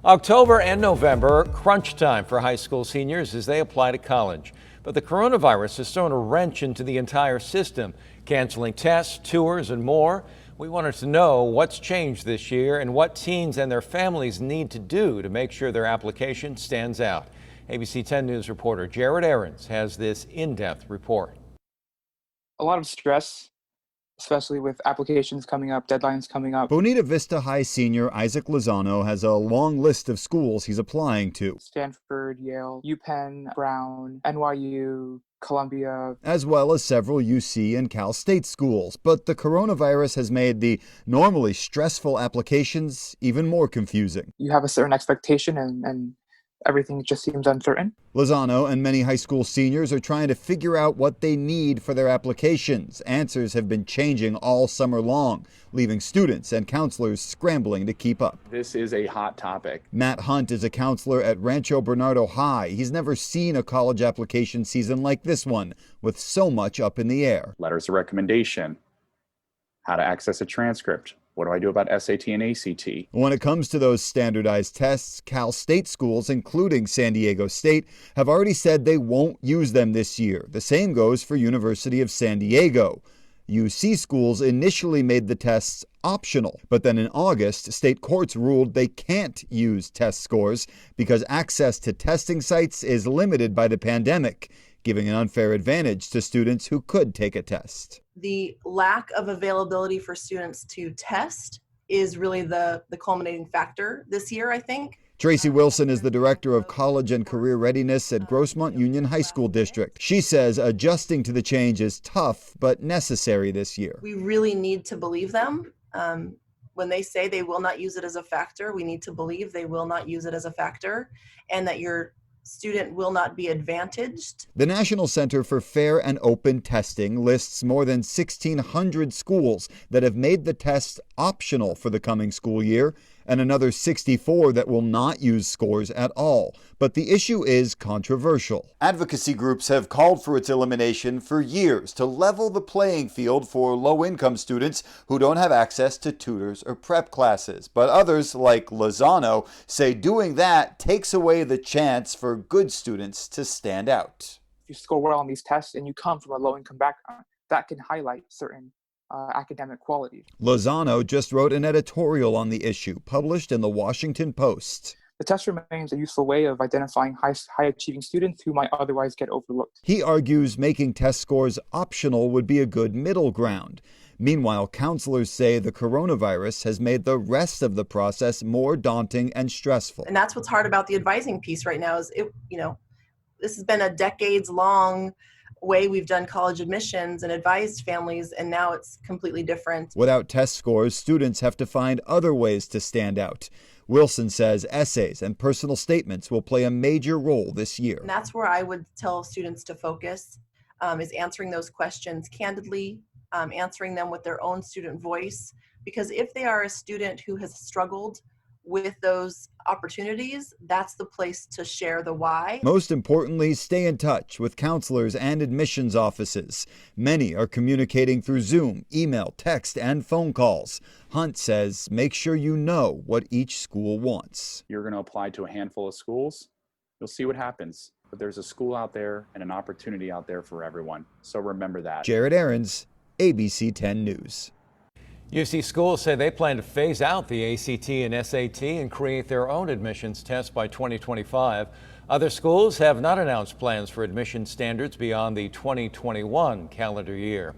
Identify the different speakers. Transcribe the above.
Speaker 1: October and November, crunch time for high school seniors as they apply to college. But the coronavirus has thrown a wrench into the entire system, canceling tests, tours, and more. We wanted to know what's changed this year and what teens and their families need to do to make sure their application stands out. ABC 10 News reporter Jared Aarons has this in-depth report.
Speaker 2: A lot of stress, especially with applications coming up, deadlines coming up.
Speaker 3: Bonita Vista High senior Isaac Lozano has a long list of schools he's applying to.
Speaker 2: Stanford, Yale, UPenn, Brown, NYU, Columbia,
Speaker 3: as well as several UC and Cal State schools. But the coronavirus has made the normally stressful applications even more confusing.
Speaker 2: You have a certain expectation and everything just seems uncertain.
Speaker 3: Lozano and many high school seniors are trying to figure out what they need for their applications. Answers have been changing all summer long, leaving students and counselors scrambling to keep up.
Speaker 4: This is a hot topic.
Speaker 3: Matt Hunt is a counselor at Rancho Bernardo High. He's never seen a college application season like this one, with so much up in the air.
Speaker 4: Letters of recommendation, how to access a transcript. What do I do about SAT and ACT?
Speaker 3: When it comes to those standardized tests, Cal State schools, including San Diego State, have already said they won't use them this year. The same goes for University of San Diego. UC schools initially made the tests optional, but then in August, state courts ruled they can't use test scores because access to testing sites is limited by the pandemic, giving an unfair advantage to students who could take a test.
Speaker 5: The lack of availability for students to test is really the culminating factor this year, I think.
Speaker 3: Tracy Wilson is the director of college and career readiness at Grossmont Union High School District. She says adjusting to the change is tough but necessary this year.
Speaker 5: We really need to believe them. When they say they will not use it as a factor, we need to believe they will not use it as a factor and that your student will not be advantaged.
Speaker 3: The National Center for Fair and Open Testing lists more than 1,600 schools that have made the test optional for the coming school year, and another 64 that will not use scores at all. But the issue is controversial. Advocacy groups have called for its elimination for years to level the playing field for low-income students who don't have access to tutors or prep classes. But others, like Lozano, say doing that takes away the chance for good students to stand out.
Speaker 2: If you score well on these tests and you come from a low-income background, that can highlight certain academic qualities.
Speaker 3: Lozano just wrote an editorial on the issue, published in the Washington Post.
Speaker 2: The test remains a useful way of identifying high-achieving students who might otherwise get overlooked.
Speaker 3: He argues making test scores optional would be a good middle ground. Meanwhile, counselors say the coronavirus has made the rest of the process more daunting and stressful.
Speaker 5: And that's what's hard about the advising piece right now is, this has been a decades-long way we've done college admissions and advised families, and now it's completely different.
Speaker 3: Without test scores, students have to find other ways to stand out. Wilson says essays and personal statements will play a major role this year.
Speaker 5: And that's where I would tell students to focus, is answering those questions candidly, answering them with their own student voice. Because if they are a student who has struggled with those opportunities, that's the place to share the why.
Speaker 3: Most importantly, stay in touch with counselors and admissions offices. Many are communicating through Zoom, email, text, and phone calls. Hunt says make sure you know what each school wants.
Speaker 4: You're going to apply to a handful of schools. You'll see what happens. But there's a school out there and an opportunity out there for everyone. So remember that.
Speaker 3: Jared Aarons, ABC 10 News.
Speaker 1: UC schools say they plan to phase out the ACT and SAT and create their own admissions test by 2025. Other schools have not announced plans for admission standards beyond the 2021 calendar year.